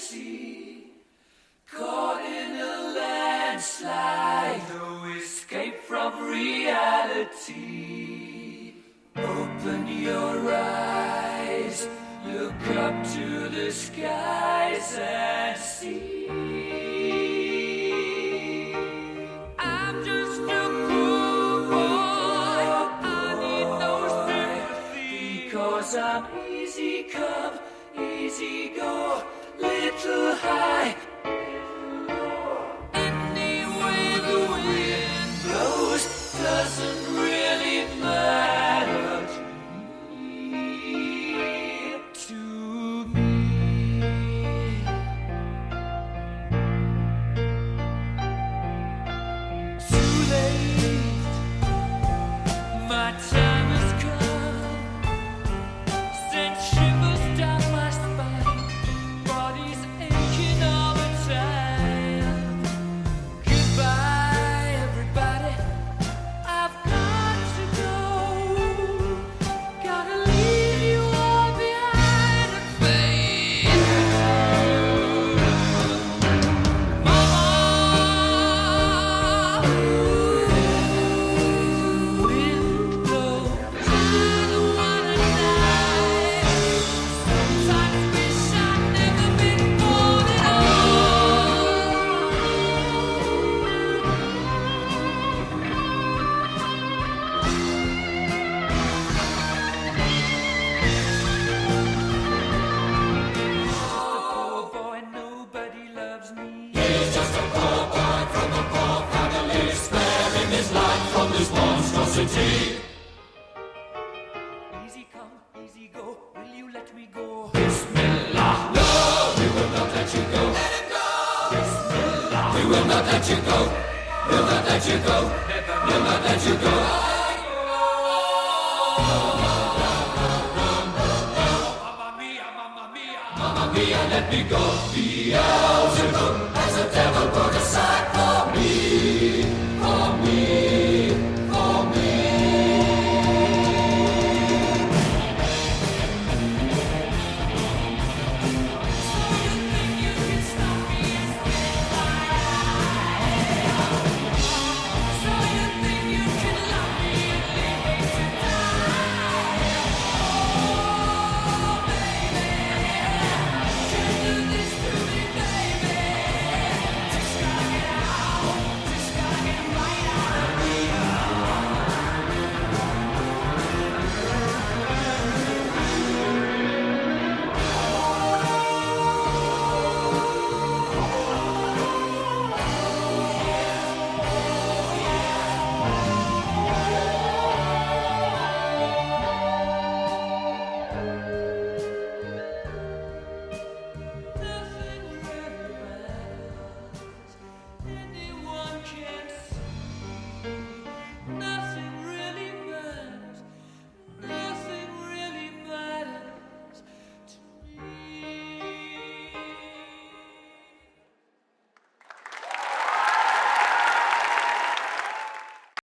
sea, caught in a landslide, no escape from reality. Open your eyes, look up to the skies and see. I'm just a poor boy, I need no sympathy, because I'm easy come, easy go, little high, any way the wind blows doesn't really matter to me. Too late, my time has come, sent shivers down my spine, body's aching all the time. Goodbye, everybody, I've got to go. Gotta leave you all behind and fade. Mama, wind blows, I don't wanna die. Sometimes wish I'd never been born at all. Poor boy, nobody loves me. He's just a poor boy from a poor family, sparing his life from this monstrosity. Easy come, easy go, will you let me go? Bismillah, no, we will not let you go. Let him go. Bismillah, we will not let you go. We'll not let you go. We'll not let you go. Mamma mia, mamma mia. Mamma mia, let me go. Beelzebub has a devil put